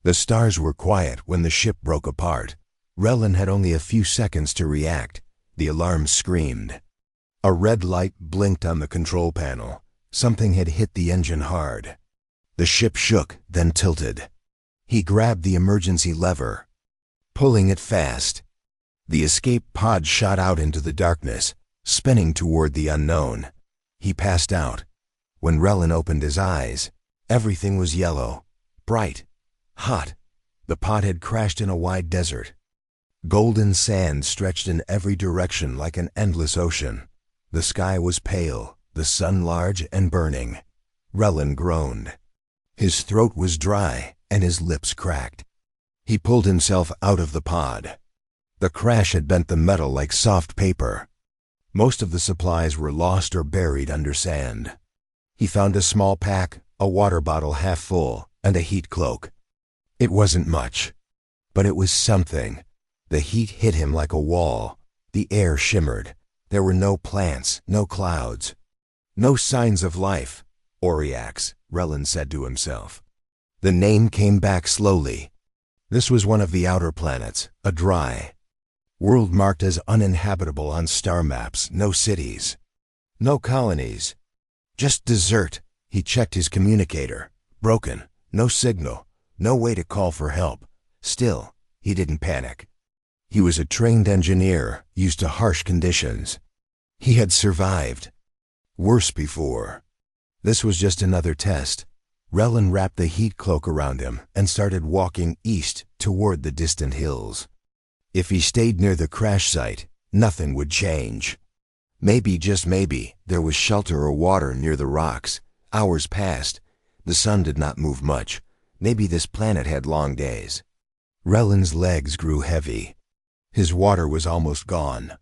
The stars were quiet when the ship broke apart. Relin had only a few seconds to react. The alarm screamed. A red light blinked on the control panel. Something had hit the engine hard. The ship shook, then tilted. He grabbed the emergency lever, pulling it fast. The escape pod shot out into the darkness, spinning toward the unknown. He passed out. When Relin opened his eyes, everything was yellow, bright, hot. The pod had crashed in a wide desert. Golden sand stretched in every direction like an endless ocean. The sky was pale, the sun large and burning. Relin groaned. His throat was dry and his lips cracked. He pulled himself out of the pod. The crash had bent the metal like soft paper. Most of the supplies were lost or buried under sand. He found a small pack, a water bottle half full, and a heat cloak. It wasn't much, but it was something. The heat hit him like a wall. The air shimmered. There were no plants, no clouds. No signs of life. Orcs, Relin said to himself. The name came back slowly. This was one of the outer planets, a dry world marked as uninhabitable on star maps. No cities, no colonies, just desert. He checked his communicator. Broken, no signal, no way to call for help. Still, he didn't panic. He was a trained engineer, used to harsh conditions. He had survived worse before. This was just another test. Relin wrapped the heat cloak around him and started walking east toward the distant hills. If he stayed near the crash site, nothing would change. Maybe, just maybe, there was shelter or water near the rocks. Hours passed. The sun did not move much. Maybe this planet had long days. Relin's legs grew heavy. His water was almost gone.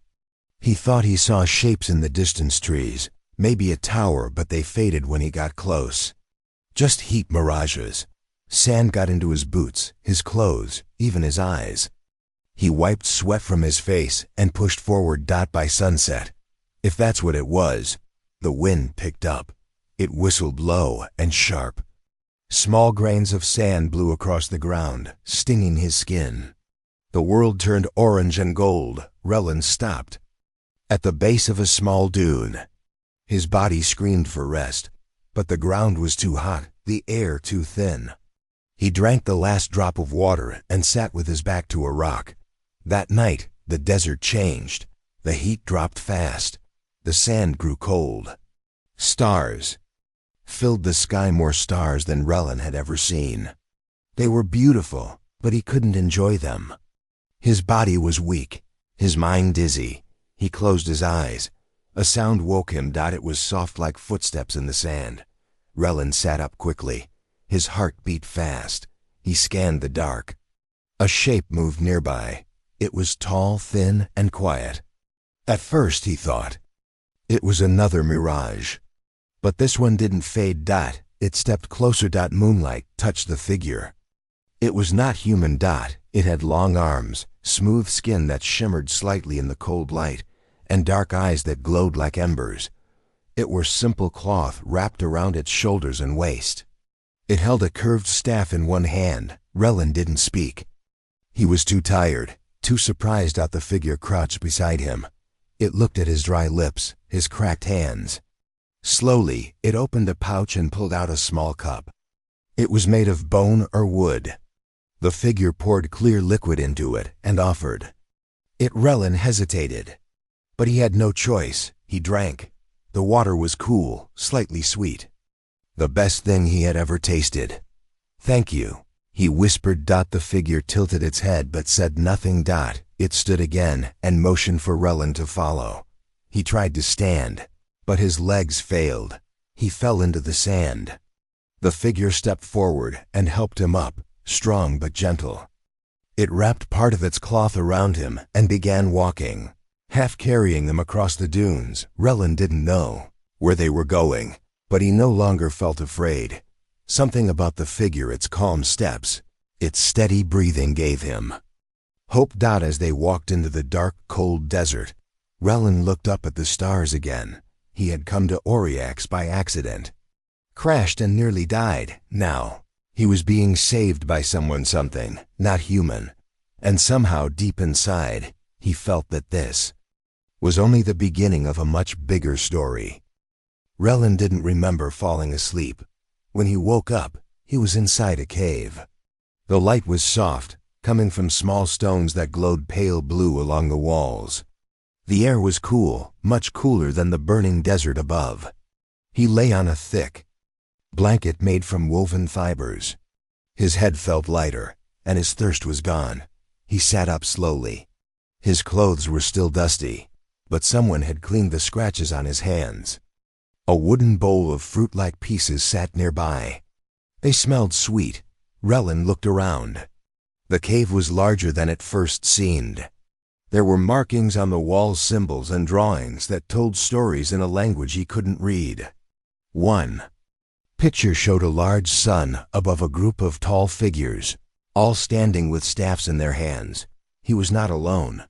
He thought he saw shapes in the distance trees, maybe a tower, but they faded when he got close. Just heat mirages. Sand got into his boots, his clothes, even his eyes. He wiped sweat from his face and pushed forward. By sunset, if that's what it was, the wind picked up. It whistled low and sharp. Small grains of sand blew across the ground, stinging his skin. The world turned orange and gold. Relin stopped at the base of a small dune. His body screamed for rest, but the ground was too hot, the air too thin. He drank the last drop of water and sat with his back to a rock. That night, the desert changed. The heat dropped fast. The sand grew cold. Stars filled the sky, more stars than Relin had ever seen. They were beautiful, but he couldn't enjoy them. His body was weak, his mind dizzy. He closed his eyes. A sound woke him. It was soft like footsteps in the sand. Relin sat up quickly. His heart beat fast. He scanned the dark. A shape moved nearby. It was tall, thin, and quiet. At first, he thought it was another mirage. But this one didn't fade. It stepped closer. Moonlight touched the figure. It was not human. It had long arms, smooth skin that shimmered slightly in the cold light, and dark eyes that glowed like embers. It wore simple cloth wrapped around its shoulders and waist. It held a curved staff in one hand. Relin didn't speak. He was too tired, too surprised. The figure crouched beside him. It looked at his dry lips, his cracked hands. Slowly, it opened a pouch and pulled out a small cup. It was made of bone or wood. The figure poured clear liquid into it and offered it. Relin hesitated, but he had no choice. He drank. The water was cool, slightly sweet. The best thing he had ever tasted. Thank you, he whispered. The figure tilted its head but said nothing. It stood again and motioned for Relin to follow. He tried to stand, but his legs failed. He fell into the sand. The figure stepped forward and helped him up, strong but gentle. It wrapped part of its cloth around him and began walking, half carrying them across the dunes. Relin didn't know where they were going, but he no longer felt afraid. Something about the figure, its calm steps, its steady breathing gave him hope. As they walked into the dark, cold desert, Relin looked up at the stars again. He had come to Orcs by accident, crashed and nearly died. Now, He was being saved by something, not human. And somehow deep inside, he felt that this was only the beginning of a much bigger story. Relin didn't remember falling asleep. When he woke up, he was inside a cave. The light was soft, coming from small stones that glowed pale blue along the walls. The air was cool, much cooler than the burning desert above. He lay on a thick blanket made from woven fibers. His head felt lighter, and his thirst was gone. He sat up slowly. His clothes were still dusty, but someone had cleaned the scratches on his hands. A wooden bowl of fruit-like pieces sat nearby. They smelled sweet. Relin looked around. The cave was larger than it first seemed. There were markings on the walls, symbols and drawings that told stories in a language he couldn't read. One picture showed a large sun above a group of tall figures, all standing with staffs in their hands. He was not alone.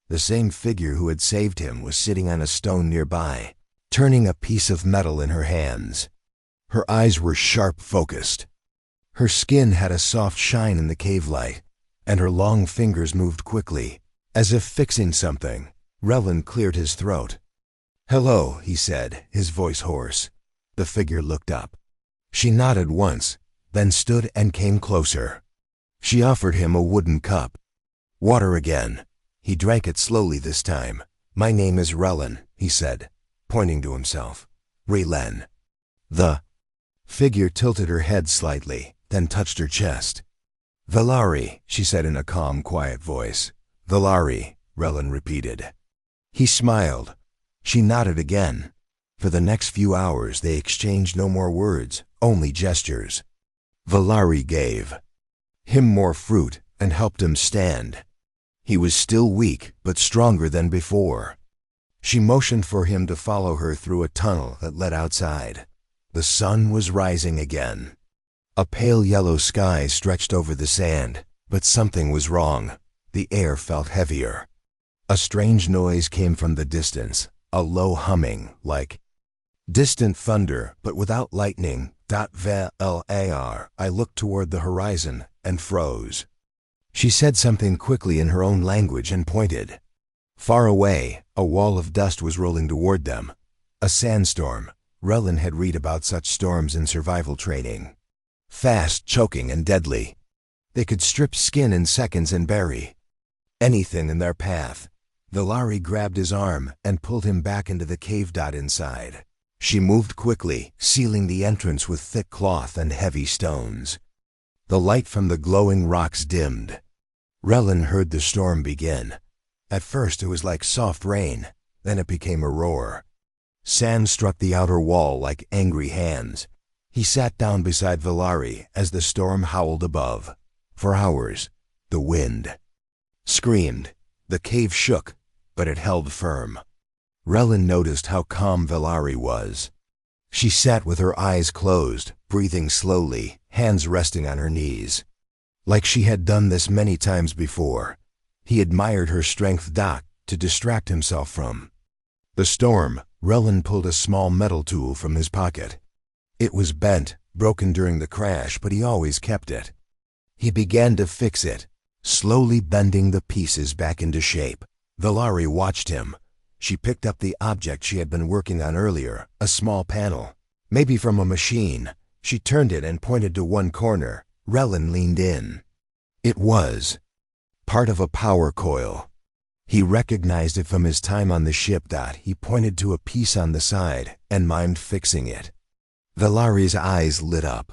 The same figure who had saved him was sitting on a stone nearby, turning a piece of metal in her hands. Her eyes were sharp, focused. Her skin had a soft shine in the cave light, and her long fingers moved quickly, as if fixing something. Relin cleared his throat. "Hello," he said, his voice hoarse. The figure looked up. She nodded once, then stood and came closer. She offered him a wooden cup. Water again. He drank it slowly this time. "My name is Relin," he said, pointing to himself. "Relin." The figure tilted her head slightly, then touched her chest. "Valari," she said in a calm, quiet voice. "Valari," Relin repeated. He smiled. She nodded again. For the next few hours they exchanged no more words, only gestures. Valari gave him more fruit and helped him stand. He was still weak, but stronger than before. She motioned for him to follow her through a tunnel that led outside. The sun was rising again. A pale yellow sky stretched over the sand, but something was wrong. The air felt heavier. A strange noise came from the distance, a low humming, like distant thunder, but without lightning. VLAR. I looked toward the horizon and froze. She said something quickly in her own language and pointed. Far away, a wall of dust was rolling toward them. A sandstorm. Relin had read about such storms in survival training. Fast, choking, and deadly. They could strip skin in seconds and bury anything in their path. Valari grabbed his arm and pulled him back into the cave. Inside, she moved quickly, sealing the entrance with thick cloth and heavy stones. The light from the glowing rocks dimmed. Relin heard the storm begin. At first it was like soft rain, then it became a roar. Sand struck the outer wall like angry hands. He sat down beside Valari as the storm howled above. For hours, the wind screamed. The cave shook, but it held firm. Relin noticed how calm Valari was. She sat with her eyes closed, breathing slowly, hands resting on her knees. Like she had done this many times before. He admired her strength. To distract himself from the storm, Relin pulled a small metal tool from his pocket. It was bent, broken during the crash, but he always kept it. He began to fix it, slowly bending the pieces back into shape. Valari watched him. She picked up the object she had been working on earlier, a small panel, maybe from a machine. She turned it and pointed to one corner. Relin leaned in. It was part of a power coil. He recognized it from his time on the ship. He pointed to a piece on the side and mimed fixing it. Valari's eyes lit up.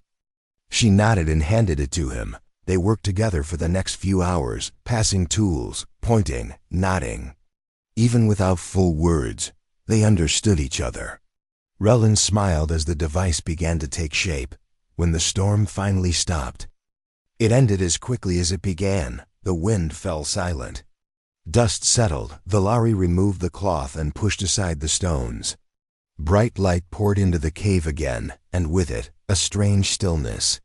She nodded and handed it to him. They worked together for the next few hours, passing tools, pointing, nodding. Even without full words, they understood each other. Relin smiled as the device began to take shape. When the storm finally stopped, it ended as quickly as it began. The wind fell silent. Dust settled. Valari removed the cloth and pushed aside the stones. Bright light poured into the cave again, and with it, a strange stillness.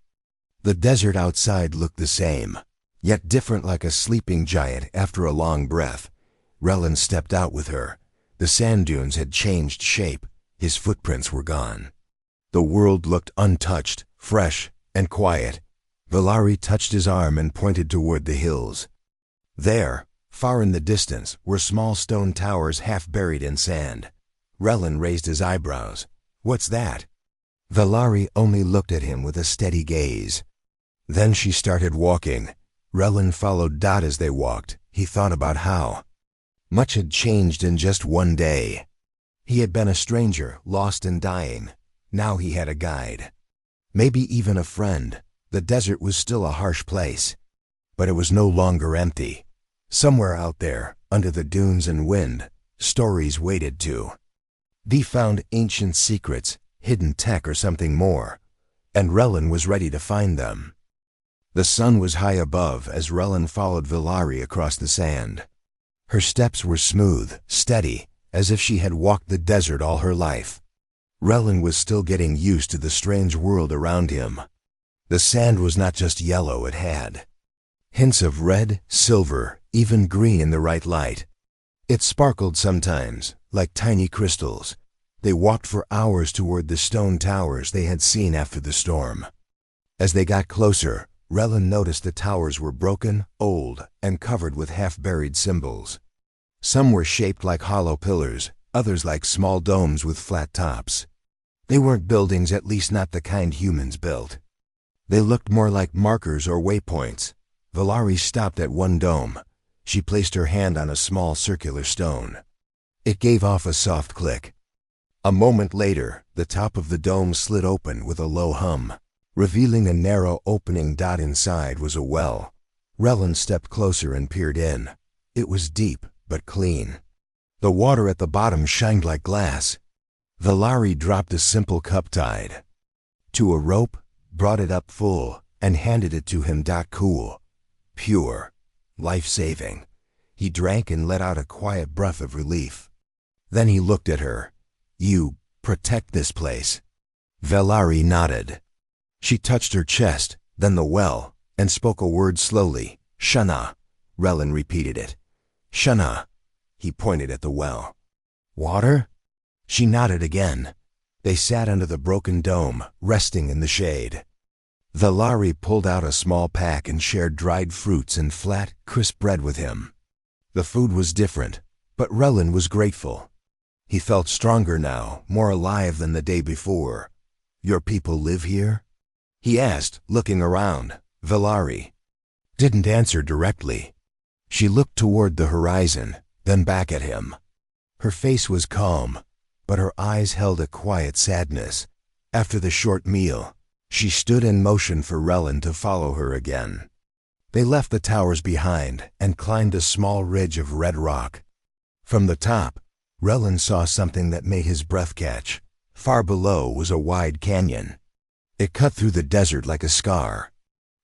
The desert outside looked the same, yet different, like a sleeping giant after a long breath. Relin stepped out with her. The sand dunes had changed shape. His footprints were gone. The world looked untouched, fresh, and quiet. Valari touched his arm and pointed toward the hills. There, far in the distance, were small stone towers half buried in sand. Relin raised his eyebrows. "What's that?" Valari only looked at him with a steady gaze. Then she started walking. Relin followed Dot as they walked. He thought about how much had changed in just one day. He had been a stranger, lost and dying. Now he had a guide. Maybe even a friend. The desert was still a harsh place. But it was no longer empty. Somewhere out there, under the dunes and wind, stories waited to be found, ancient secrets, hidden tech or something more. And Relin was ready to find them. The sun was high above as Relin followed Valari across the sand. Her steps were smooth, steady, as if she had walked the desert all her life. Relin was still getting used to the strange world around him. The sand was not just yellow, it had hints of red, silver, even green in the right light. It sparkled sometimes, like tiny crystals. They walked for hours toward the stone towers they had seen after the storm. As they got closer, Relin noticed the towers were broken, old, and covered with half-buried symbols. Some were shaped like hollow pillars, others like small domes with flat tops. They weren't buildings, at least not the kind humans built. They looked more like markers or waypoints. Valari stopped at one dome. She placed her hand on a small circular stone. It gave off a soft click. A moment later, the top of the dome slid open with a low hum, revealing a narrow opening. Dot inside was a well. Relin stepped closer and peered in. It was deep, but clean. The water at the bottom shined like glass. Valari dropped a simple cup tied to a rope, brought it up full, and handed it to him. Cool, pure, life-saving. He drank and let out a quiet breath of relief. Then he looked at her. "You protect this place?" Valari nodded. She touched her chest, then the well, and spoke a word slowly. "Shana." Relin repeated it. "Shana." He pointed at the well. "Water?" She nodded again. They sat under the broken dome, resting in the shade. Valari pulled out a small pack and shared dried fruits and flat, crisp bread with him. The food was different, but Relin was grateful. He felt stronger now, more alive than the day before. "Your people live here?" he asked, looking around. Valari didn't answer directly. She looked toward the horizon, then back at him. Her face was calm, but her eyes held a quiet sadness. After the short meal, she stood in motion for Relin to follow her again. They left the towers behind and climbed a small ridge of red rock. From the top, Relin saw something that made his breath catch. Far below was a wide canyon. It cut through the desert like a scar.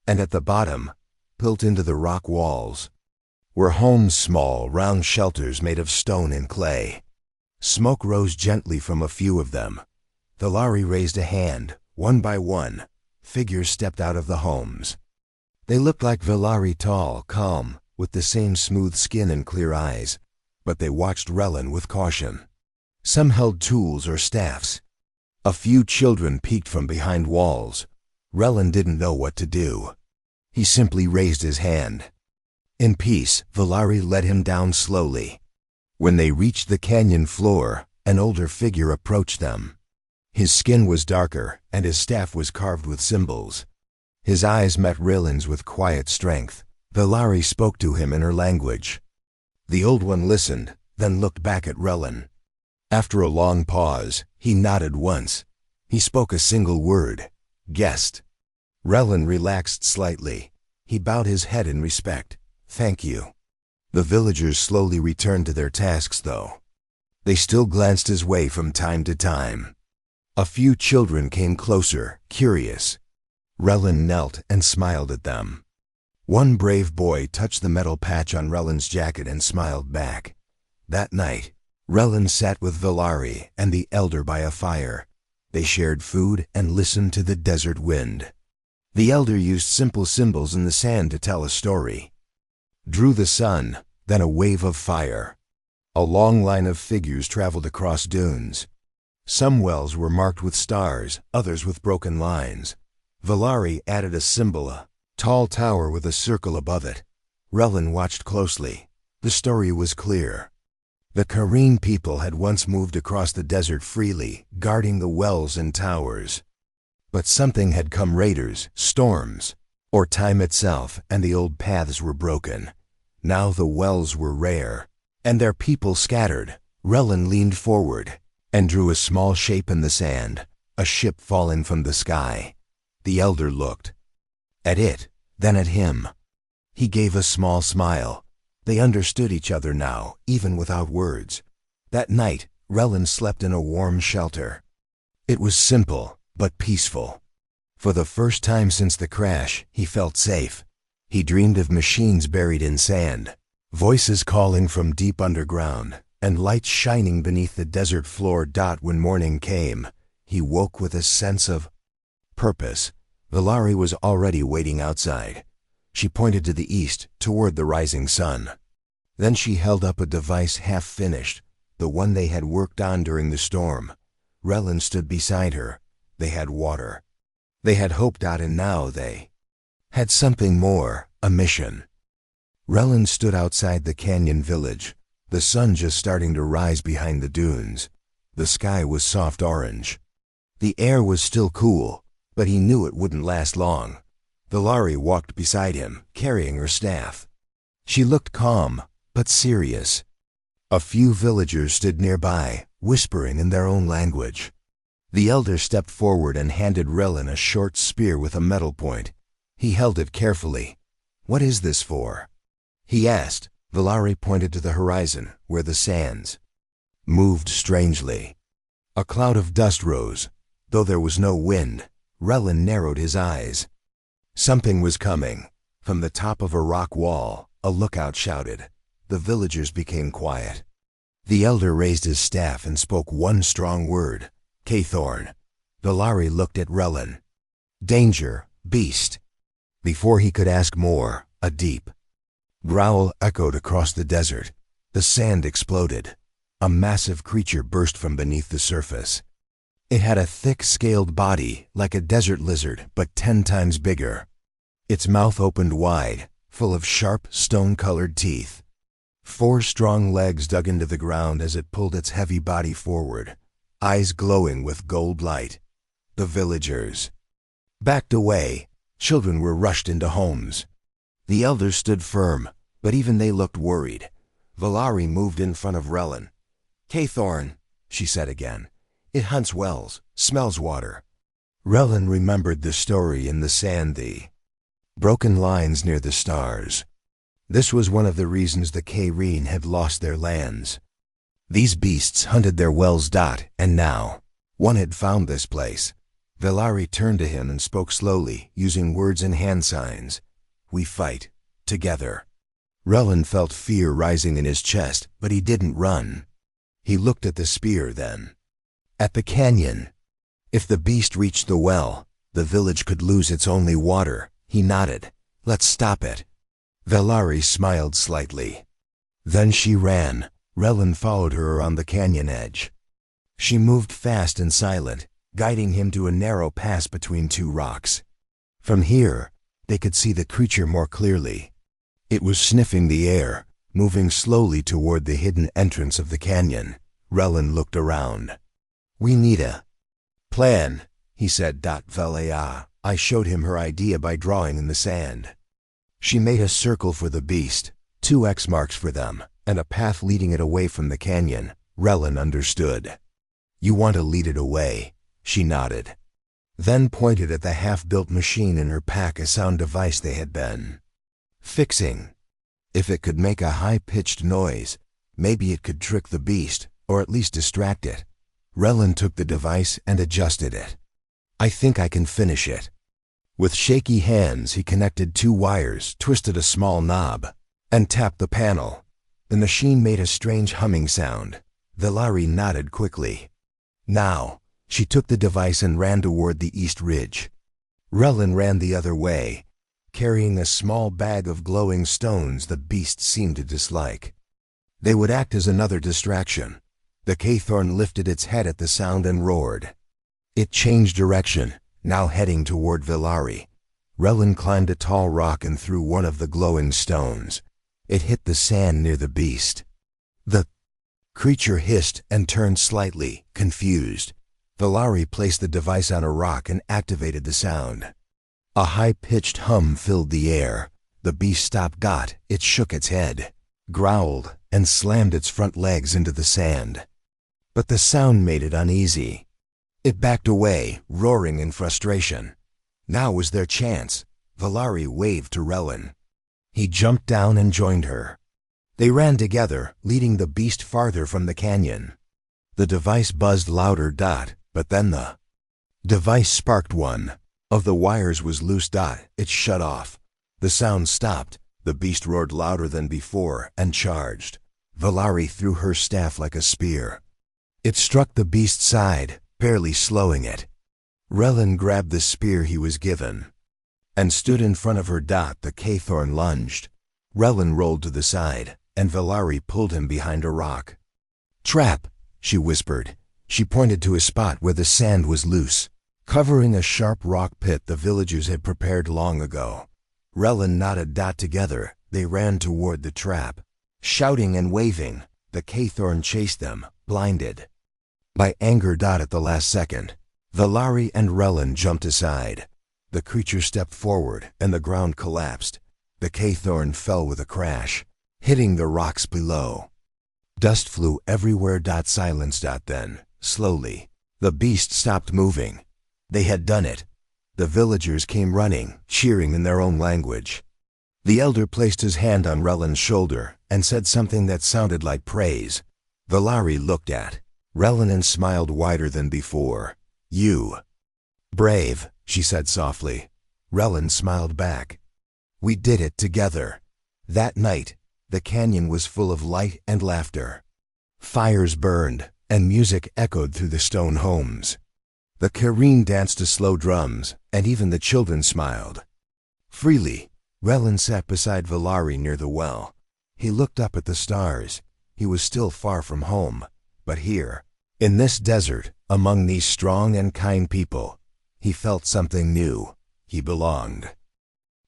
And at the bottom, built into the rock walls, were homes, small, round shelters made of stone and clay. Smoke rose gently from a few of them. Valari raised a hand. One by one, figures stepped out of the homes. They looked like Valari, tall, calm, with the same smooth skin and clear eyes, but they watched Relin with caution. Some held tools or staffs. A few children peeked from behind walls. Relin didn't know what to do. He simply raised his hand. In peace, Valari led him down slowly. When they reached the canyon floor, an older figure approached them. His skin was darker, and his staff was carved with symbols. His eyes met Relin's with quiet strength. Valari spoke to him in her language. The old one listened, then looked back at Relin. After a long pause, he nodded once. He spoke a single word. "Guest." Relin relaxed slightly. He bowed his head in respect. "Thank you." The villagers slowly returned to their tasks, though. They still glanced his way from time to time. A few children came closer, curious. Relin knelt and smiled at them. One brave boy touched the metal patch on Relin's jacket and smiled back. That night, Relin sat with Valari and the elder by a fire. They shared food and listened to the desert wind. The elder used simple symbols in the sand to tell a story. Drew the sun, then a wave of fire. A long line of figures traveled across dunes. Some wells were marked with stars, others with broken lines. Valari added a symbol, Tall tower with a circle above it. Relin watched closely. The story was clear. The Kareen people had once moved across the desert freely, guarding the wells and towers. But something had come, raiders, storms, or time itself, and the old paths were broken. Now the wells were rare, and their people scattered. Relin leaned forward and drew a small shape in the sand, a ship falling from the sky. The elder looked at it, then at him. He gave a small smile. They understood each other now, even without words. That night, Relin slept in a warm shelter. It was simple, but peaceful. For the first time since the crash, he felt safe. He dreamed of machines buried in sand, voices calling from deep underground, and lights shining beneath the desert floor. When morning came, he woke with a sense of purpose. Valari was already waiting outside. She pointed to the east, toward the rising sun. Then she held up a device half finished, the one they had worked on during the storm. Relin stood beside her. They had water. They had hope. And now they had something more, a mission. Relin stood outside the canyon village, the sun just starting to rise behind the dunes. The sky was soft orange. The air was still cool, but he knew it wouldn't last long. Valari walked beside him, carrying her staff. She looked calm, but serious. A few villagers stood nearby, whispering in their own language. The elder stepped forward and handed Relin a short spear with a metal point. He held it carefully. "What is this for?" he asked. Valari pointed to the horizon, where the sands moved strangely. A cloud of dust rose. Though there was no wind, Relin narrowed his eyes. Something was coming. From the top of a rock wall, a lookout shouted. The villagers became quiet. The elder raised his staff and spoke one strong word, Kthorn. Valari looked at Relin. "Danger, beast." Before he could ask more, a deep growl echoed across the desert. The sand exploded. A massive creature burst from beneath the surface. It had a thick, scaled body, like a desert lizard, but 10 times bigger. Its mouth opened wide, full of sharp, stone-colored teeth. 4 strong legs dug into the ground as it pulled its heavy body forward, eyes glowing with gold light. The villagers backed away. Children were rushed into homes. The elders stood firm, but even they looked worried. Valari moved in front of Relin. "Kthorn," she said again. "It hunts wells, smells water." Relin remembered the story in the sand, the broken lines near the stars. This was one of the reasons the Kareen had lost their lands. These beasts hunted their wells. And now, one had found this place. Valari turned to him and spoke slowly, using words and hand signs. "We fight, together." Relin felt fear rising in his chest, but he didn't run. He looked at the spear then. At the canyon. If the beast reached the well, the village could lose its only water. He nodded. "Let's stop it." Valari smiled slightly. Then she ran. Relin followed her around the canyon edge. She moved fast and silent, guiding him to a narrow pass between 2 rocks. From here, they could see the creature more clearly. It was sniffing the air, moving slowly toward the hidden entrance of the canyon. Relin looked around. "We need a plan," he said. Valaya. I showed him her idea by drawing in the sand. She made a circle for the beast, 2 X marks for them, and a path leading it away from the canyon. Relin understood. "You want to lead it away," she nodded. Then pointed at the half-built machine in her pack, a sound device they had been fixing. If it could make a high-pitched noise, maybe it could trick the beast, or at least distract it. Relin took the device and adjusted it. "I think I can finish it." With shaky hands, he connected 2 wires, twisted a small knob, and tapped the panel. The machine made a strange humming sound. Valari nodded quickly. "Now." She took the device and ran toward the east ridge. Relin ran the other way, carrying a small bag of glowing stones the beast seemed to dislike. They would act as another distraction. The Kthorn lifted its head at the sound and roared. It changed direction, now heading toward Valari. Relin climbed a tall rock and threw one of the glowing stones. It hit the sand near the beast. The creature hissed and turned slightly, confused. Valari placed the device on a rock and activated the sound. A high-pitched hum filled the air. The beast stopped. It shook its head, growled, and slammed its front legs into the sand. But the sound made it uneasy. It backed away, roaring in frustration. Now was their chance. Valari waved to Relin. He jumped down and joined her. They ran together, leading the beast farther from the canyon. The device buzzed louder. But then the device sparked. One of the wires was loose. It shut off. The sound stopped. The beast roared louder than before and charged. Valari threw her staff like a spear. It struck the beast's side, barely slowing it. Relin grabbed the spear he was given and stood in front of her. The K-thorn lunged. Relin rolled to the side, and Valari pulled him behind a rock. "Trap," she whispered. She pointed to a spot where the sand was loose, covering a sharp rock pit the villagers had prepared long ago. Relin nodded. Together, they ran toward the trap. Shouting and waving, the K-thorn chased them, blinded by anger. At the last second, Valari and Relin jumped aside. The creature stepped forward, and the ground collapsed. The K-thorn fell with a crash, hitting the rocks below. Dust flew everywhere. Silence. Then, slowly, the beast stopped moving. They had done it. The villagers came running, cheering in their own language. The elder placed his hand on Relin's shoulder and said something that sounded like praise. Valari looked at Relin and smiled wider than before. "You brave," she said softly. Relin smiled back. "We did it together." That night, the canyon was full of light and laughter. Fires burned, and music echoed through the stone homes. The Kareen danced to slow drums, and even the children smiled. Freely, Relin sat beside Valari near the well. He looked up at the stars. He was still far from home, but here, in this desert, among these strong and kind people, he felt something new. He belonged.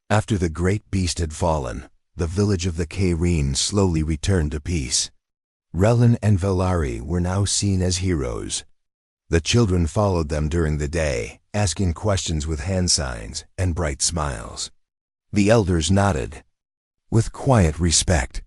After the great beast had fallen, the village of the Kareen slowly returned to peace. Relin and Valari were now seen as heroes. The children followed them during the day, asking questions with hand signs and bright smiles. The elders nodded with quiet respect.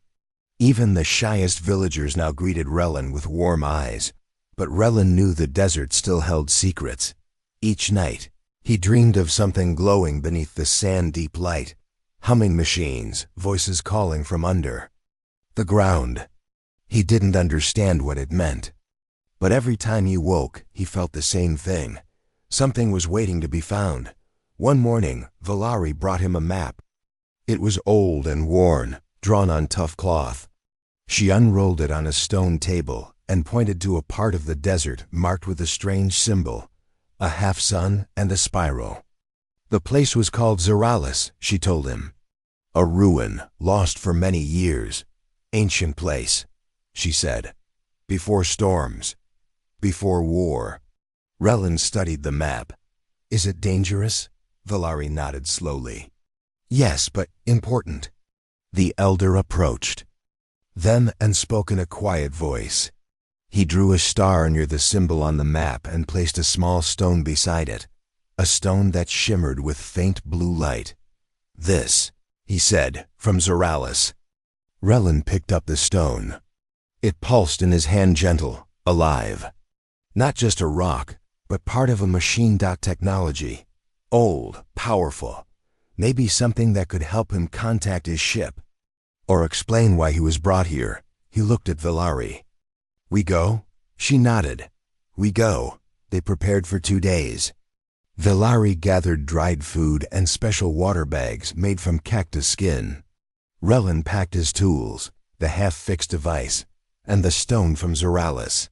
Even the shyest villagers now greeted Relin with warm eyes. But Relin knew the desert still held secrets. Each night, he dreamed of something glowing beneath the sand-deep light, humming machines, voices calling from under the ground. He didn't understand what it meant. But every time he woke, he felt the same thing. Something was waiting to be found. One morning, Valari brought him a map. It was old and worn, drawn on tough cloth. She unrolled it on a stone table and pointed to a part of the desert marked with a strange symbol, a half-sun and a spiral. The place was called Zoralis, she told him. A ruin, lost for many years. Ancient place, she said. Before storms. Before war. Relin studied the map. "Is it dangerous?" Valari nodded slowly. "Yes, but important." The elder approached them and spoke in a quiet voice. He drew a star near the symbol on the map and placed a small stone beside it, a stone that shimmered with faint blue light. "This," he said, "from Zoralis." Relin picked up the stone. It pulsed in his hand, gentle, alive. Not just a rock, but part of a machine. Technology. Old, powerful. Maybe something that could help him contact his ship. Or explain why he was brought here. He looked at Valari. "We go?" She nodded. "We go." They prepared for 2 days. Valari gathered dried food and special water bags made from cactus skin. Relin packed his tools, the half-fixed device, and the stone from Zoralis.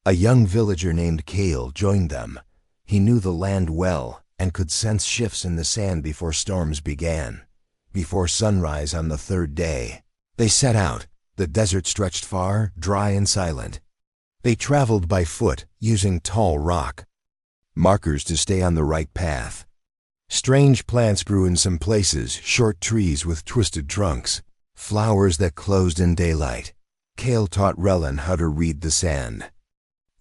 A young villager named Kale joined them. He knew the land well and could sense shifts in the sand before storms began. Before sunrise on the 3rd day, they set out. The desert stretched far, dry and silent. They traveled by foot, using tall rock markers to stay on the right path. Strange plants grew in some places, short trees with twisted trunks, flowers that closed in daylight. Kale taught Relin how to read the sand.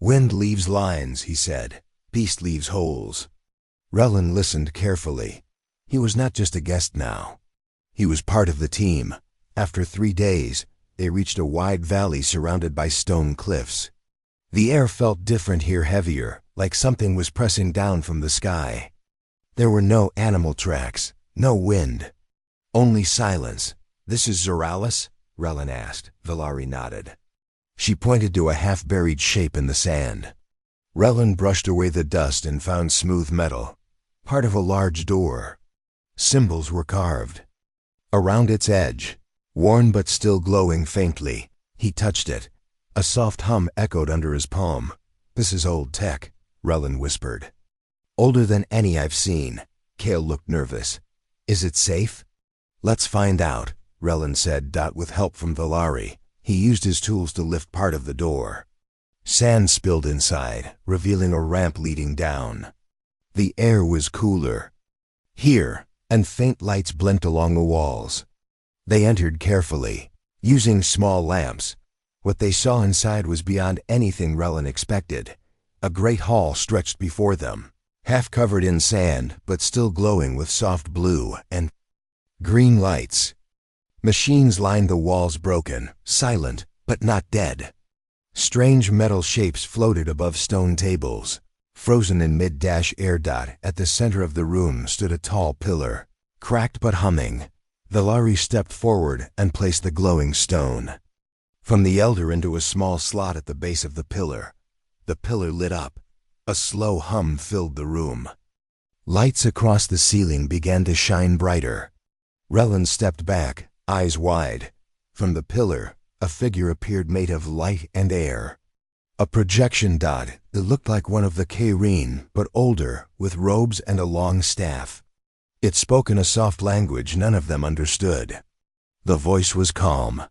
Wind leaves lines, he said. Beast leaves holes. Relin listened carefully. He was not just a guest now. He was part of the team. After 3 days, they reached a wide valley surrounded by stone cliffs. The air felt different here, heavier, like something was pressing down from the sky. There were no animal tracks, no wind, only silence. "This is Zoralis?" Relin asked. Valari nodded. She pointed to a half-buried shape in the sand. Relin brushed away the dust and found smooth metal, part of a large door. Symbols were carved. Around its edge, worn but still glowing faintly, he touched it. A soft hum echoed under his palm. "This is old tech," Relin whispered. "Older than any I've seen." Kale looked nervous. "Is it safe?" "Let's find out," Relin said. With help from Valari, he used his tools to lift part of the door. Sand spilled inside, revealing a ramp leading down. The air was cooler. Here, and faint lights blinked along the walls. They entered carefully, using small lamps. What they saw inside was beyond anything Relin expected. A great hall stretched before them, half covered in sand, but still glowing with soft blue and green lights. Machines lined the walls, broken, silent, but not dead. Strange metal shapes floated above stone tables. Frozen in mid-air. At the center of the room stood a tall pillar, cracked but humming. Valari stepped forward and placed the glowing stone from the elder into a small slot at the base of the pillar. The pillar lit up. A slow hum filled the room. Lights across the ceiling began to shine brighter. Relin stepped back, eyes wide. From the pillar, a figure appeared made of light and air. A projection that looked like one of the Kairene, but older, with robes and a long staff. It spoke in a soft language none of them understood. The voice was calm.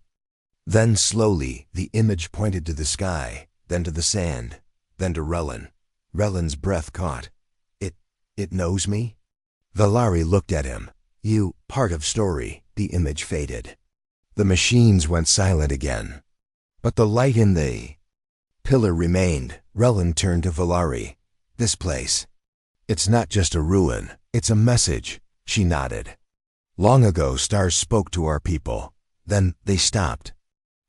Then slowly, the image pointed to the sky, then to the sand, then to Relin. Relin's breath caught. It knows me?" Valari looked at him. "You, part of story." The image faded. The machines went silent again. But the light in the pillar remained. Relin turned to Valari. "This place. It's not just a ruin, it's a message." She nodded. "Long ago, stars spoke to our people. Then they stopped.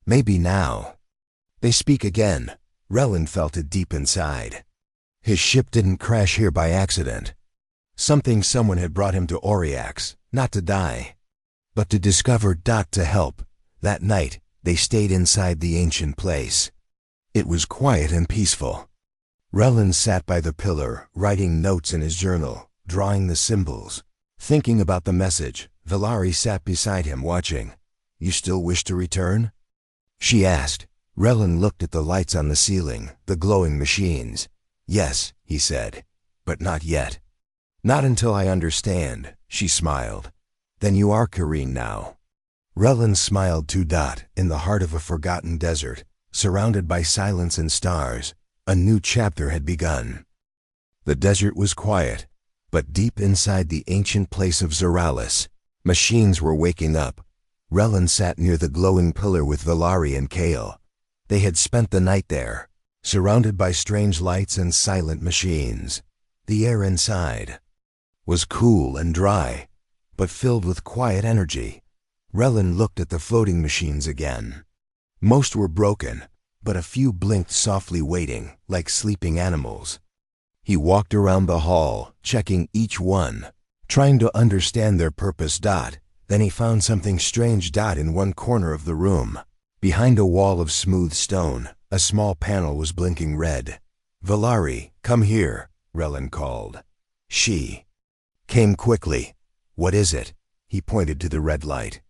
Maybe now they speak again." Relin felt it deep inside. His ship didn't crash here by accident. Someone had brought him to Orcs, not to die, but to discover. To help. That night, they stayed inside the ancient place. It was quiet and peaceful. Relin sat by the pillar, writing notes in his journal, drawing the symbols, thinking about the message. Valari sat beside him, watching. "You still wish to return?" she asked. Relin looked at the lights on the ceiling, the glowing machines. "Yes," he said, "but not yet. Not until I understand." She smiled. "Then you are Kairene now." Relin smiled too. In the heart of a forgotten desert, surrounded by silence and stars, a new chapter had begun. The desert was quiet, but deep inside the ancient place of Zoralis, machines were waking up. Relin sat near the glowing pillar with Valari and Kale. They had spent the night there, surrounded by strange lights and silent machines. The air inside was cool and dry, but filled with quiet energy. Relin looked at the floating machines again. Most were broken, but a few blinked softly, waiting, like sleeping animals. He walked around the hall, checking each one, trying to understand their purpose. Then he found something strange. In one corner of the room, behind a wall of smooth stone, a small panel was blinking red. "Valari, come here," Relin called. She came quickly. "What is it?" He pointed to the red light.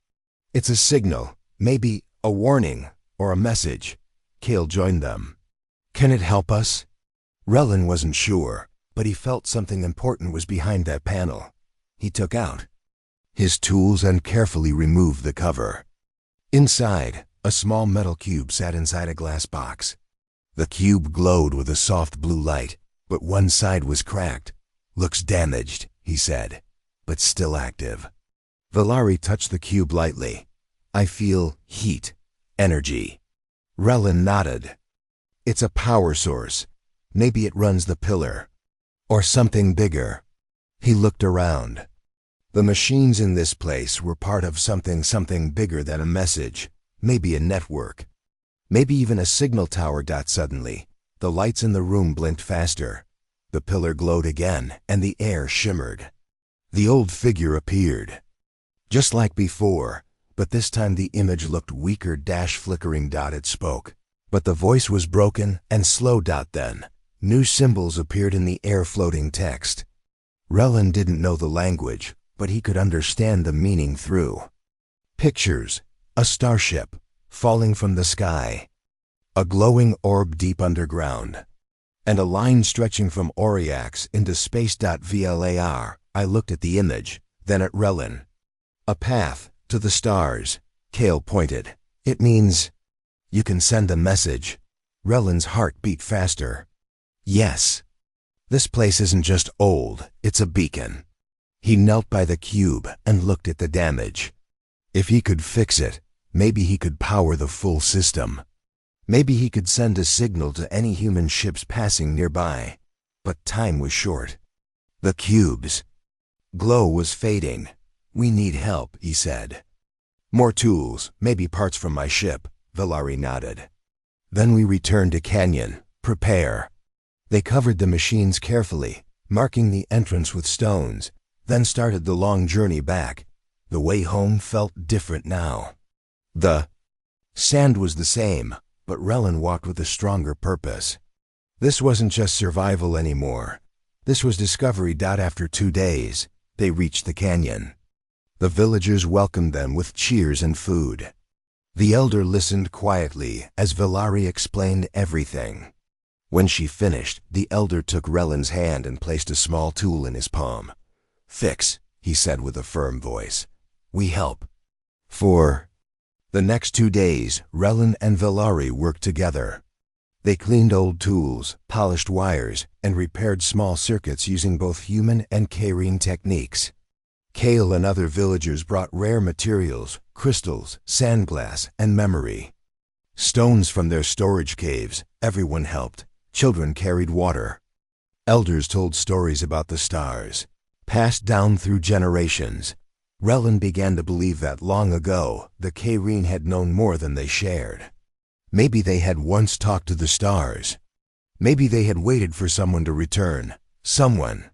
"It's a signal, maybe a warning or a message." Kale joined them. "Can it help us?" Relin wasn't sure, but he felt something important was behind that panel. He took out his tools and carefully removed the cover. Inside, a small metal cube sat inside a glass box. The cube glowed with a soft blue light, but one side was cracked. "Looks damaged," he said. but still active. Valari touched the cube lightly. I feel heat, energy. Relin nodded. It's a power source. Maybe it runs the pillar. Or something bigger. He looked around. The machines in this place were part of something bigger than a message, maybe a network. Maybe even a signal tower. Suddenly, the lights in the room blinked faster. The pillar glowed again, and the air shimmered. The old figure appeared. Just like before, but this time the image looked weaker. Flickering. It spoke. But the voice was broken and slow. Then, new symbols appeared in the air, floating text. Relin didn't know the language, but he could understand the meaning through pictures. A starship, falling from the sky. A glowing orb deep underground. And a line stretching from Orcs into space. Vlar. I looked at the image, then at Relin. A path to the stars. Kale pointed. It means you can send a message. Relin's heart beat faster. Yes. This place isn't just old, it's a beacon. He knelt by the cube and looked at the damage. If he could fix it, maybe he could power the full system. Maybe he could send a signal to any human ships passing nearby. But time was short. The cube's glow was fading. We need help, he said. More tools, maybe parts from my ship, Valari nodded. Then we returned to Canyon. Prepare. They covered the machines carefully, marking the entrance with stones, then started the long journey back. The way home felt different now. The sand was the same, but Relin walked with a stronger purpose. This wasn't just survival anymore. This was discovery. After 2 days, they reached the canyon. The villagers welcomed them with cheers and food. The elder listened quietly as Valari explained everything. When she finished, the elder took Relin's hand and placed a small tool in his palm. Fix, he said with a firm voice. We help. For the next 2 days, Relin and Valari worked together. They cleaned old tools, polished wires, and repaired small circuits using both human and Kyrene techniques. Kale and other villagers brought rare materials, crystals, sandglass, and memory. Stones from their storage caves. Everyone helped. Children carried water. Elders told stories about the stars, passed down through generations. Relin began to believe that long ago, the Kyrene had known more than they shared. Maybe they had once talked to the stars. Maybe they had waited for someone to return. Someone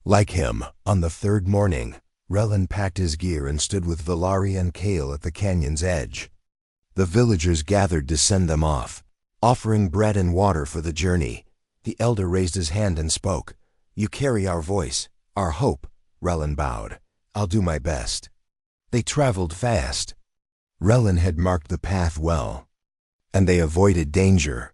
like him. On the 3rd morning, Relin packed his gear and stood with Valari and Kale at the canyon's edge. The villagers gathered to send them off, offering bread and water for the journey. The elder raised his hand and spoke. You carry our voice, our hope. Relin bowed. I'll do my best. They traveled fast. Relin had marked the path well, and they avoided danger.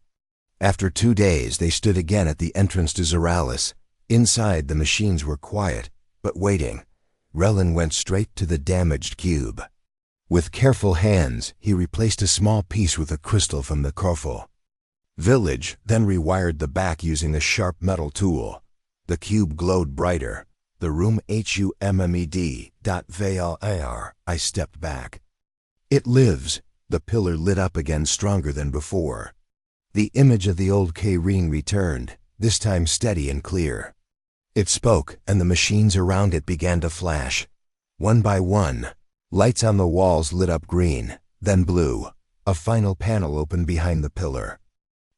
After 2 days, they stood again at the entrance to Zoralis. Inside, the machines were quiet, but waiting. Relin went straight to the damaged cube. With careful hands, he replaced a small piece with a crystal from the Korfel village, then rewired the back using a sharp metal tool. The cube glowed brighter. The room hummed. I stepped back. It lives. The pillar lit up again, stronger than before. The image of the old Kyrene returned, this time steady and clear. It spoke, and the machines around it began to flash. One by one, lights on the walls lit up green, then blue. A final panel opened behind the pillar.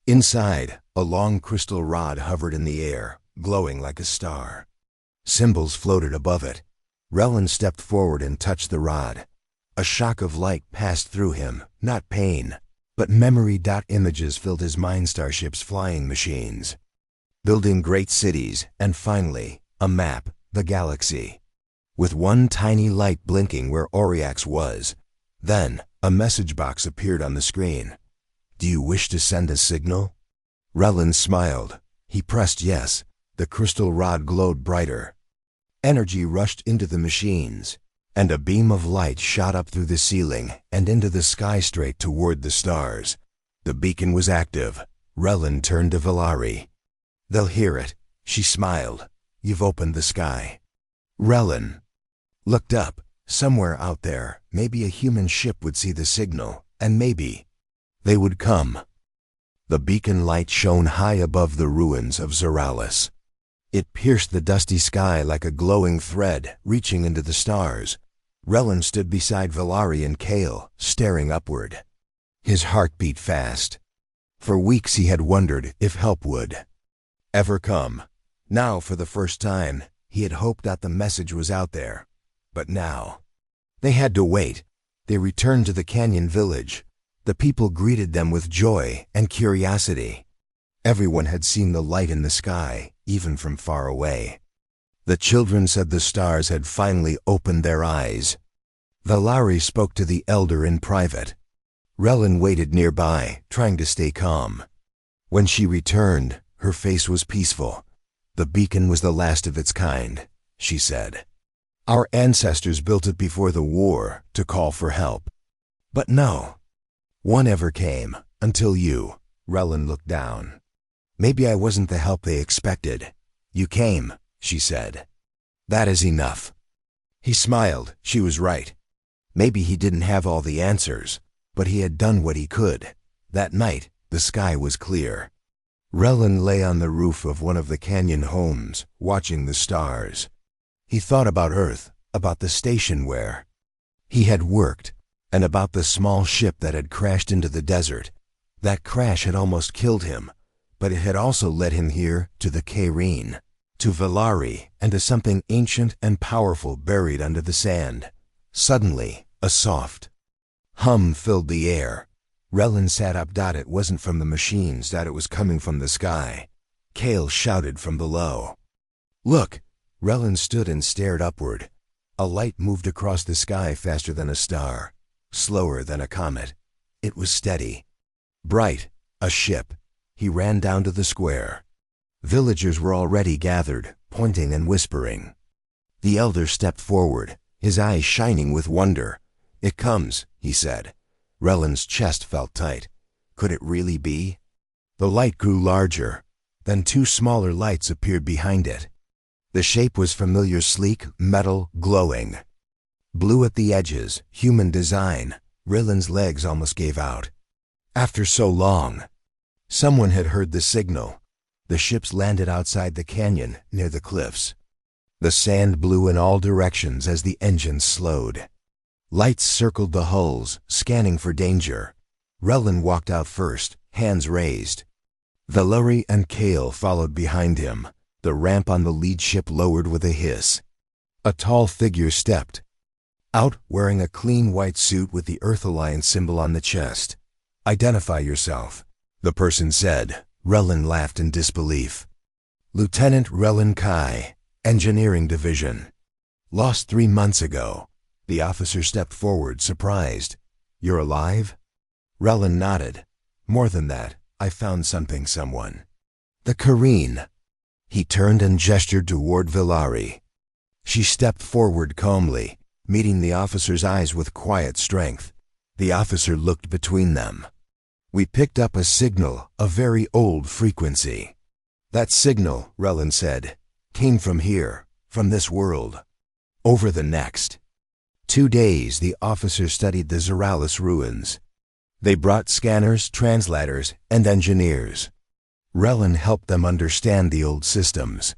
Inside, a long crystal rod hovered in the air, glowing like a star. Symbols floated above it. Relin stepped forward and touched the rod. A shock of light passed through him, not pain, but memory. Images filled his mind. Starships, flying machines, building great cities, and finally, a map, the galaxy, with one tiny light blinking where Orcs was. Then, a message box appeared on the screen. Do you wish to send a signal? Relin smiled. He pressed yes. The crystal rod glowed brighter. Energy rushed into the machines, and a beam of light shot up through the ceiling and into the sky straight toward the stars. The beacon was active. Relin turned to Valari. They'll hear it. She smiled. You've opened the sky. Relin, looked up. Somewhere out there, maybe a human ship would see the signal, and maybe they would come. The beacon light shone high above the ruins of Zoralis. It pierced the dusty sky like a glowing thread, reaching into the stars. Relin stood beside Valari and Kale, staring upward. His heart beat fast. For weeks he had wondered if help would ever come. Now, for the first time, he had hoped that the message was out there. But now, they had to wait. They returned to the canyon village. The people greeted them with joy and curiosity. Everyone had seen the light in the sky, even from far away. The children said the stars had finally opened their eyes. Valari spoke to the elder in private. Relin waited nearby, trying to stay calm. When she returned, her face was peaceful. The beacon was the last of its kind, she said. Our ancestors built it before the war to call for help. But no one ever came, until you. Relin looked down. Maybe I wasn't the help they expected. You came, she said. That is enough. He smiled. She was right. Maybe he didn't have all the answers, but he had done what he could. That night, the sky was clear. Relin lay on the roof of one of the canyon homes, watching the stars. He thought about Earth, about the station where he had worked, and about the small ship that had crashed into the desert. That crash had almost killed him, but it had also led him here to the Cairene, to Valari, and to something ancient and powerful buried under the sand. Suddenly, a soft hum filled the air. Relin sat up. It wasn't from the machines, that it was coming from the sky. Kale shouted from below. Look! Relin stood and stared upward. A light moved across the sky faster than a star, slower than a comet. It was steady, bright, a ship. He ran down to the square. Villagers were already gathered, pointing and whispering. The elder stepped forward, his eyes shining with wonder. It comes, he said. Relin's chest felt tight. Could it really be? The light grew larger. Then two smaller lights appeared behind it. The shape was familiar, sleek, metal, glowing. Blue at the edges, human design. Relin's legs almost gave out. After so long, someone had heard the signal. The ships landed outside the canyon, near the cliffs. The sand blew in all directions as the engines slowed. Lights circled the hulls, scanning for danger. Relin walked out first, hands raised. Valari and Kale followed behind him. The ramp on the lead ship lowered with a hiss. A tall figure stepped out, wearing a clean white suit with the Earth Alliance symbol on the chest. Identify yourself, the person said. Relin laughed in disbelief. Lieutenant Relin Kai, Engineering Division. Lost 3 months ago. The officer stepped forward, surprised. You're alive? Relin nodded. More than that, I found someone. The Cairene. He turned and gestured toward Valari. She stepped forward calmly, meeting the officer's eyes with quiet strength. The officer looked between them. We picked up a signal, a very old frequency. That signal, Relin said, came from here, from this world. Over the next 2 days, the officer studied the Zoralis ruins. They brought scanners, translators, and engineers. Relin helped them understand the old systems.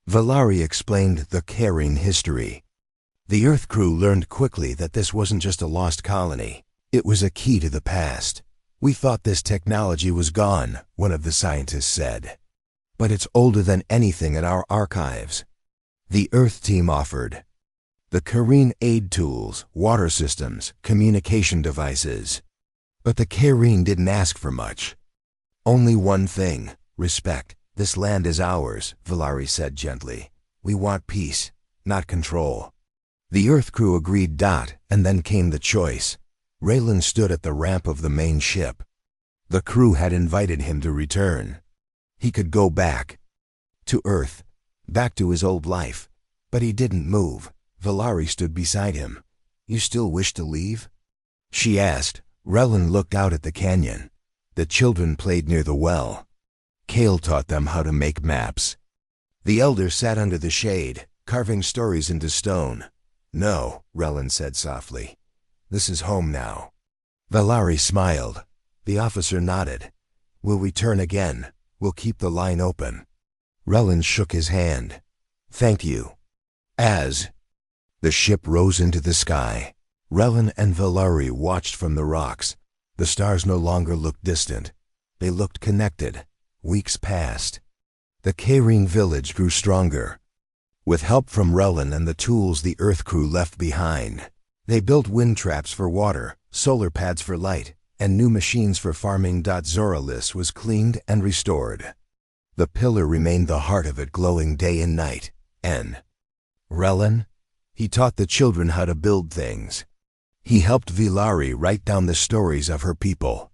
Valari explained the Cairene history. The Earth crew learned quickly that this wasn't just a lost colony. It was a key to the past. We thought this technology was gone, one of the scientists said. But it's older than anything in our archives. The Earth team offered the Cairene aid tools, water systems, communication devices. But the Cairene didn't ask for much. Only one thing, respect. This land is ours, Valari said gently. We want peace, not control. The Earth crew agreed. And then came the choice. Relin stood at the ramp of the main ship. The crew had invited him to return. He could go back to Earth, back to his old life. But he didn't move. Valari stood beside him. You still wish to leave? She asked. Relin looked out at the canyon. The children played near the well. Kale taught them how to make maps. The elder sat under the shade, carving stories into stone. No, Relin said softly. This is home now. Valari smiled. The officer nodded. We'll return again. We'll keep the line open. Relin shook his hand. Thank you. As the ship rose into the sky, Relin and Valari watched from the rocks. The stars no longer looked distant. They looked connected. Weeks passed. The Caring village grew stronger. With help from Relin and the tools the Earth crew left behind, they built wind traps for water, solar pads for light, and new machines for farming. Zoralis was cleaned and restored. The pillar remained the heart of it, glowing day and night. Relin? He taught the children how to build things. He helped Vilari write down the stories of her people.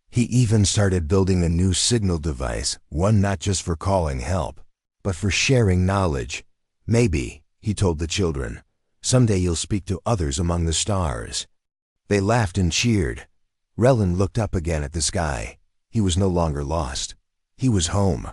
He even started building a new signal device, one not just for calling help, but for sharing knowledge. Maybe, he told the children, someday you'll speak to others among the stars. They laughed and cheered. Relin looked up again at the sky. He was no longer lost. He was home.